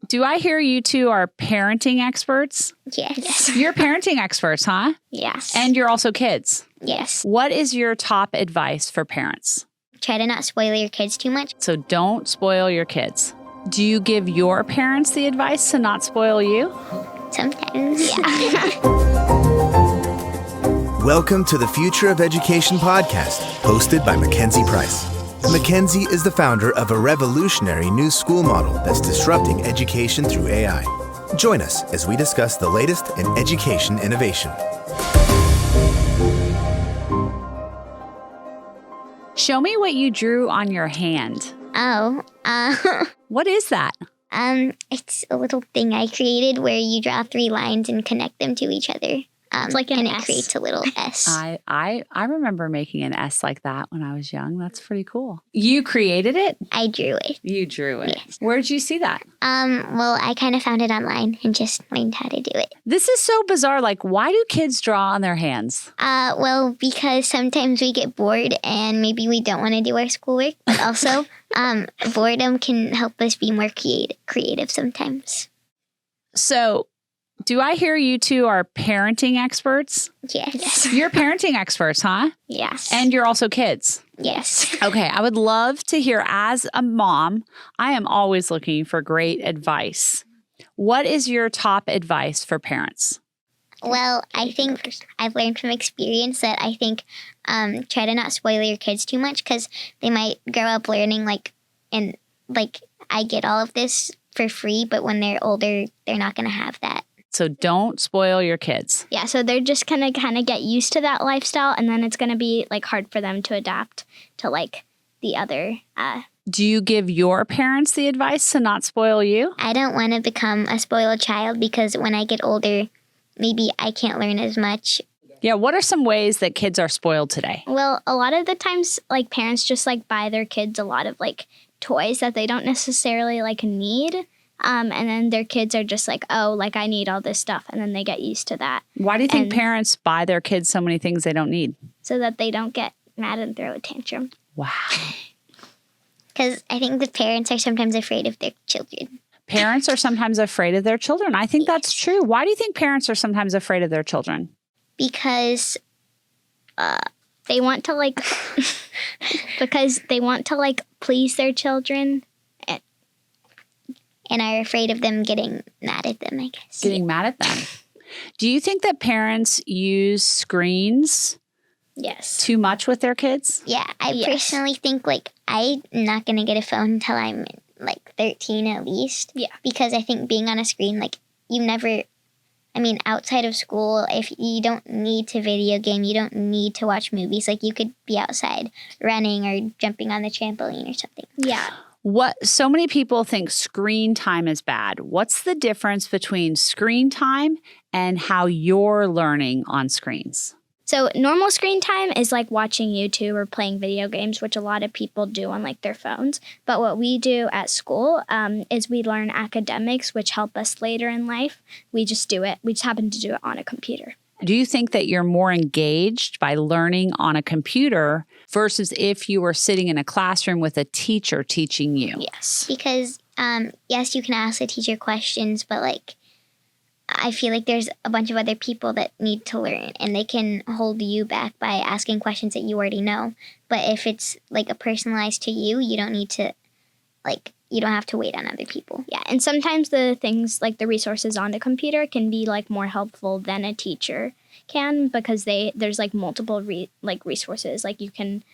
Do I hear you two are parenting experts? Yes. You're parenting experts, huh? Yes. And you're also kids. Yes. What is your top advice for parents? Try to not spoil your kids too much. So don't spoil your kids. Do you give your parents the advice to not spoil you? Sometimes. Yeah. Welcome to the Future of Education podcast, hosted by Mackenzie Price. Mackenzie is the founder of a revolutionary new school model that's disrupting education through AI. Join us as we discuss the latest in education innovation. Show me what you drew on your hand. What is that? It's a little thing I created where you draw 3 lines and connect them to each other. It's like an and S. it creates a little S. I remember making an S like that when I was young. That's pretty cool. You created it? I drew it. You drew it. Yes. Where did you see that? Well, I kind of found it online and just learned how to do it. This is so bizarre. Like, why do kids draw on their hands? Well, because sometimes we get bored and maybe we don't want to do our schoolwork, but also boredom can help us be more creative sometimes. So, do I hear you two are parenting experts? Yes. You're parenting experts, huh? Yes. And you're also kids. Yes. Okay, I would love to hear, as a mom, I am always looking for great advice. What is your top advice for parents? Well, I think I've learned from experience that I think try to not spoil your kids too much because they might grow up learning I get all of this for free, but when they're older, they're not going to have that. So don't spoil your kids. Yeah, so they're just going to kind of get used to that lifestyle, and then it's going to be hard for them to adapt to the other. Do you give your parents the advice to not spoil you? I don't want to become a spoiled child because when I get older, maybe I can't learn as much. Yeah, what are some ways that kids are spoiled today? Well, a lot of the times, parents just buy their kids a lot of toys that they don't necessarily need. And then their kids are just I need all this stuff. And then they get used to that. Why do you think parents buy their kids so many things they don't need? So that they don't get mad and throw a tantrum. Wow. Because I think the parents are sometimes afraid of their children. Parents are sometimes afraid of their children. I think that's true. Why do you think parents are sometimes afraid of their children? Because they want to please their children. And are afraid of them getting mad at them, I guess. Getting mad at them. Do you think that parents use screens too much with their kids? Yeah, I personally think I'm not going to get a phone until I'm 13 at least. Yeah. Because I think being on a screen, outside of school, if you don't need to video game, you don't need to watch movies. You could be outside running or jumping on the trampoline or something. Yeah. So many people think screen time is bad. What's the difference between screen time and how you're learning on screens? So normal screen time is watching YouTube or playing video games, which a lot of people do on their phones. But what we do at school is we learn academics, which help us later in life. We just do it. We just happen to do it on a computer. Do you think that you're more engaged by learning on a computer versus if you were sitting in a classroom with a teacher teaching you? Yes. Because, yes, you can ask the teacher questions, but I feel there's a bunch of other people that need to learn and they can hold you back by asking questions that you already know. But if it's a personalized to you, you don't need to you don't have to wait on other people. Yeah, and sometimes the things the resources on the computer can be more helpful than a teacher can because there's multiple resources. You can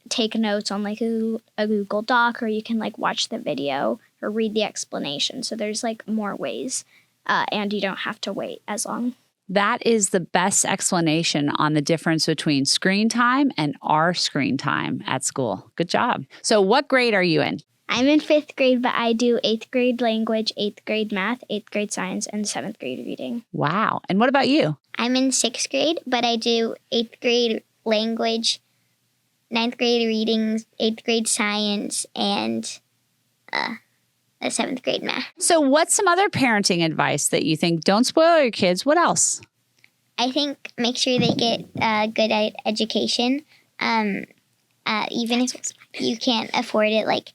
take notes on a Google Doc, or you can watch the video or read the explanation. So there's more ways, and you don't have to wait as long. That is the best explanation on the difference between screen time and our screen time at school. Good job. So what grade are you in? I'm in 5th grade, but I do 8th grade language, 8th grade math, 8th grade science, and 7th grade reading. Wow. And what about you? I'm in 6th grade, but I do 8th grade language, 9th grade reading, 8th grade science, and 7th grade math. So what's some other parenting advice that you think don't spoil your kids? What else? I think make sure they get a good education. Even if you can't afford it,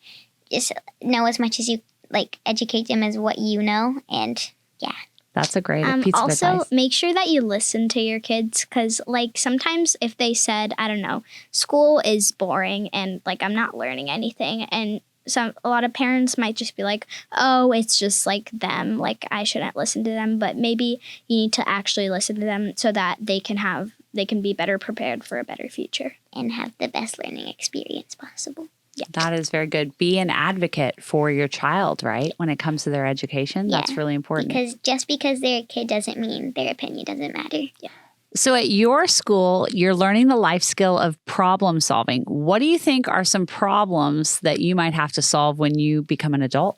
just know as much as you like educate them as what you know, and yeah. That's a great piece of also, advice. make sure that you listen to your kids because, like, sometimes if they said, I don't know, school is boring and, like, I'm not learning anything, and a lot of parents might just be like, oh, it's just, like, them, like, I shouldn't listen to them, but maybe you need to actually listen to them so that they can be better prepared for a better future. And have the best learning experience possible. That is very good. Be an advocate for your child, right? When it comes to their education, that's really important. Because just because they're a kid doesn't mean their opinion doesn't matter. Yeah. So at your school, you're learning the life skill of problem solving. What do you think are some problems that you might have to solve when you become an adult?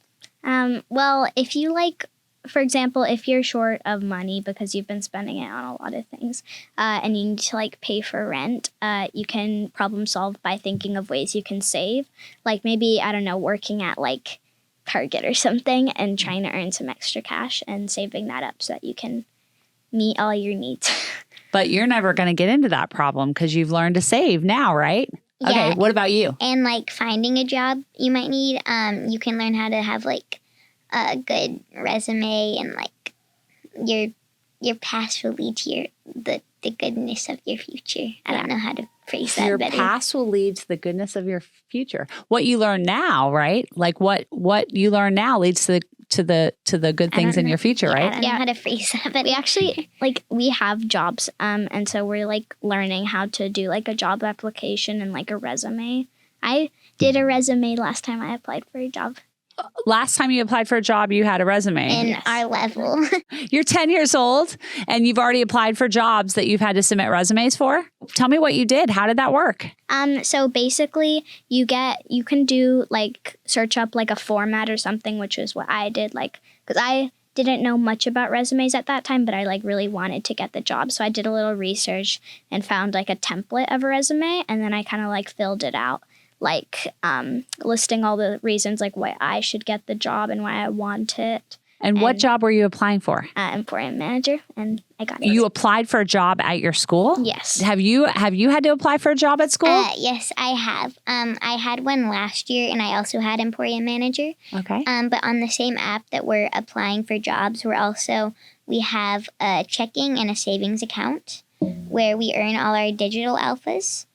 Well, if you for example, if you're short of money because you've been spending it on a lot of things and you need to pay for rent, you can problem solve by thinking of ways you can save. Like maybe, I don't know, working at Target or something and trying to earn some extra cash and saving that up so that you can meet all your needs. But you're never going to get into that problem because you've learned to save now, right? Okay, what about you? And finding a job you might need, you can learn how to have a good resume, and your past will lead to the goodness of your future. I don't know how to phrase that better. Your past will lead to the goodness of your future. What you learn now, right? Like what you learn now leads to the good things in your future, right? I don't know how to phrase that, but we actually we have jobs, and so we're learning how to do a job application and a resume. I did a resume last time I applied for a job. Last time you applied for a job, you had a resume. in our level. You're 10 years old and you've already applied for jobs that you've had to submit resumes for. Tell me what you did. How did that work? So basically you can do search up a format or something, which is what I did, because I didn't know much about resumes at that time, but I really wanted to get the job. So I did a little research and found a template of a resume, and then I kind of filled it out. Listing all the reasons why I should get the job and why I want it. And what job were you applying for? Emporium manager, and I got it. You applied for a job at your school? Yes. Have you had to apply for a job at school? Yes, I have. I had one last year, and I also had Emporium Manager. Okay. But on the same app that we're applying for jobs, we have a checking and a savings account where we earn all our digital alphas,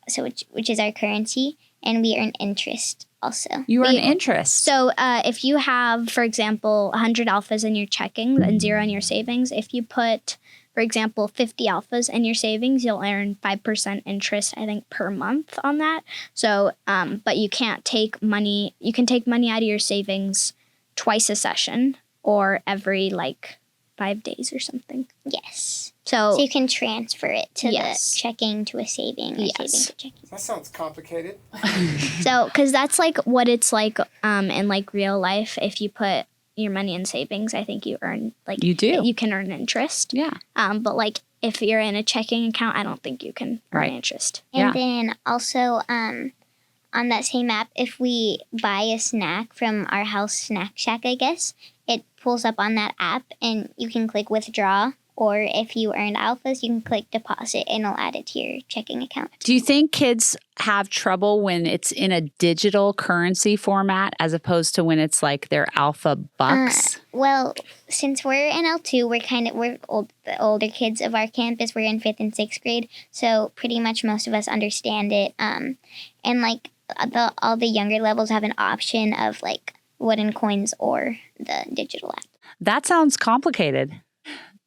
so which is our currency, and we earn interest also. You earn interest. So if you have, for example, 100 alphas in your checking and 0 in your savings, if you put, for example, 50 alphas in your savings, you'll earn 5% interest, I think, per month on that. So, but you can't take money. You can take money out of your savings twice a session or every 5 days or something. Yes. So you can transfer it to the checking to a saving or saving to checking. That sounds complicated. So, because that's what it's in real life. If you put your money in savings, I think you earn you do. You can earn interest. Yeah. But if you're in a checking account, I don't think you can earn interest. And then also on that same app, if we buy a snack from our house snack shack, I guess, it pulls up on that app and you can click withdraw. Or if you earned alphas, you can click deposit and it'll add it to your checking account. Do you think kids have trouble when it's in a digital currency format as opposed to when it's their alpha bucks? Well, since we're in L2, we're the older kids of our campus. We're in 5th and 6th grade, so pretty much most of us understand it. And all the younger levels have an option of wooden coins or the digital app. That sounds complicated.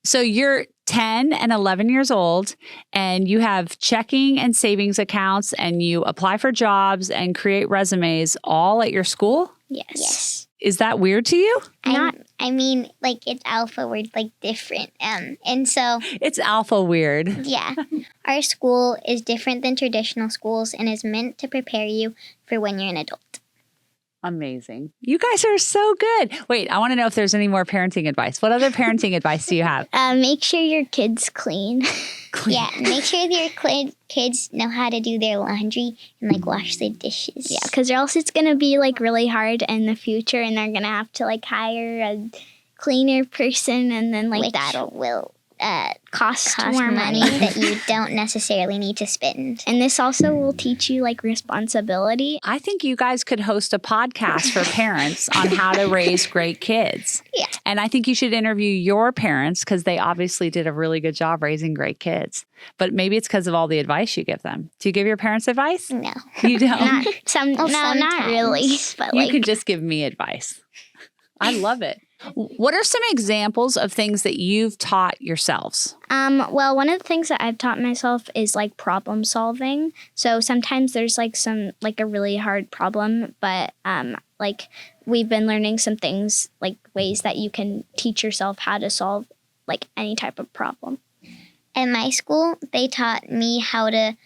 So you're 10 and 11 years old and you have checking and savings accounts and you apply for jobs and create resumes all at your school? Yes. Is that weird to you? I mean, it's alpha, we're different. And so it's alpha weird. Yeah. Our school is different than traditional schools and is meant to prepare you for when you're an adult. Amazing. You guys are so good. Wait, I want to know if there's any more parenting advice. What other parenting advice do you have? Make sure your kids clean. Yeah, make sure your kids know how to do their laundry and wash the dishes. Yeah, because or else it's going to be really hard in the future and they're going to have to hire a cleaner person and then Which that will cost cost more money money. that you don't necessarily need to spend. And this also will teach you like responsibility. I think you guys could host a podcast for parents on how to raise great kids. Yeah. And I think you should interview your parents because they obviously did a really good job raising great kids. But maybe it's because of all the advice you give them. Do you give your parents advice? No. You don't? Not Well, not sometimes. really, but You like can just give me advice. I love it. What are some examples of things that you've taught yourselves? well, one of the things that I've taught myself is like problem solving. So sometimes there's like a really hard problem, but like we've been learning some things, like ways that you can teach yourself how to solve like any type of problem. At my school, they taught me how to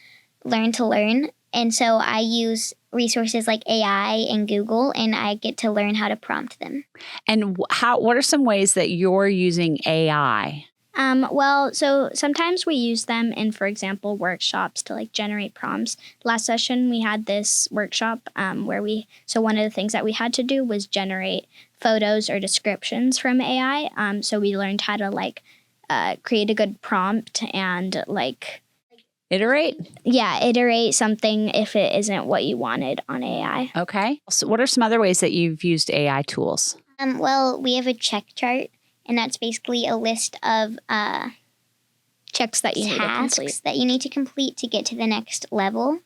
learn. And so I use resources like AI and Google, and I get to learn how to prompt them. And what are some ways that you're using AI? Well, so sometimes we use them in, for example, workshops to like generate prompts. Last session, we had this workshop so one of the things that we had to do was generate photos or descriptions from AI. So we learned how to like create a good prompt and like Iterate? iterate something if it isn't what you wanted on AI. Okay. So what are some other ways that you've used AI tools? Well, we have a check chart, and that's basically a list of Checks that you need to complete. tasks that you need to complete to get to the next level.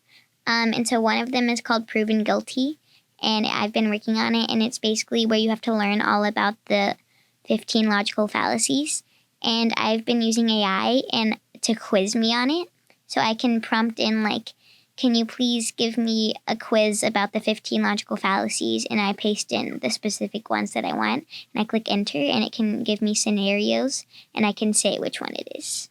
And so one of them is called Proven Guilty, and I've been working on it, and it's basically where you have to learn all about the 15 logical fallacies. And I've been using AI to quiz me on it. So I can prompt in like, can you please give me a quiz about the 15 logical fallacies? And I paste in the specific ones that I want. And I click enter, and it can give me scenarios, and I can say which one it is.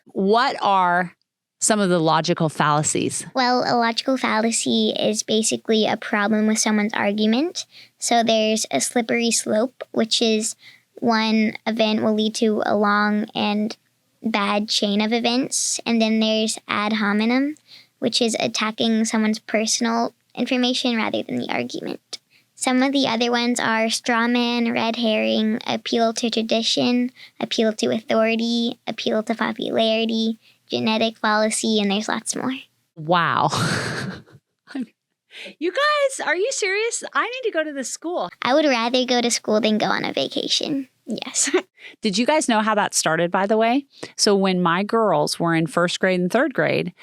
What are some of the logical fallacies? Well, a logical fallacy is basically a problem with someone's argument. So there's a slippery slope, which is one event will lead to a long and bad chain of events. And then there's ad hominem, which is attacking someone's personal information rather than the argument. Some of the other ones are straw man, red herring, appeal to tradition, appeal to authority, appeal to popularity, genetic fallacy, and there's lots more. Wow. You guys, are you serious? I need to go to this school. I would rather go to school than go on a vacation. Yes. Did you guys know how that started, by the way? So when my girls were in first grade and third grade,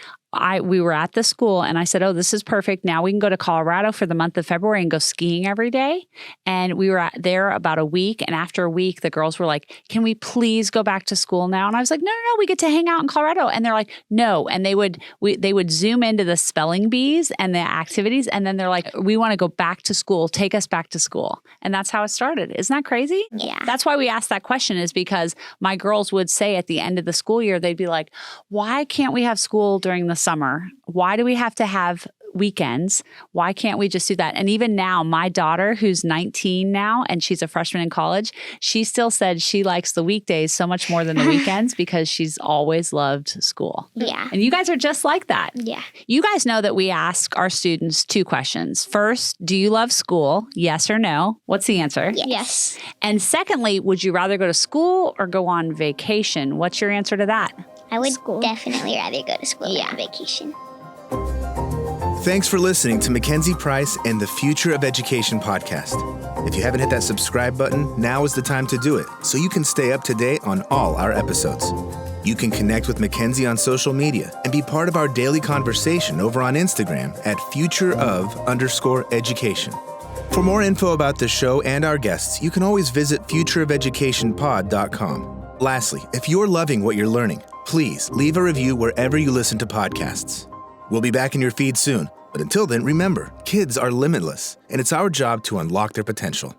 we were at the school and I said, oh, this is perfect. Now we can go to Colorado for the month of February and go skiing every day. And we were there about a week. And after a week, the girls were like, can we please go back to school now? And I was like, no, we get to hang out in Colorado. And they're like, no. And they would zoom into the spelling bees and the activities. And then they're like, we want to go back to school. Take us back to school. And that's how it started. Isn't that crazy? Yeah. That's why we asked that question, is because my girls would say at the end of the school year, they'd be like, why can't we have school during the summer? Why do we have to have weekends? Why can't we just do that? And even now, my daughter, who's 19 now, and she's a freshman in college, she still said she likes the weekdays so much more than the weekends because she's always loved school. Yeah. And you guys are just like that. Yeah. You guys know that we ask our students 2 questions. First, do you love school? Yes or no? What's the answer? Yes. And secondly, would you rather go to school or go on vacation? What's your answer to that? I would School. definitely rather go to school than on vacation. Thanks for listening to Mackenzie Price and the Future of Education podcast. If you haven't hit that subscribe button, now is the time to do it so you can stay up to date on all our episodes. You can connect with Mackenzie on social media and be part of our daily conversation over on Instagram at futureof_education. For more info about the show and our guests, you can always visit futureofeducationpod.com. Lastly, if you're loving what you're learning, please leave a review wherever you listen to podcasts. We'll be back in your feed soon, but until then, remember, kids are limitless, and it's our job to unlock their potential.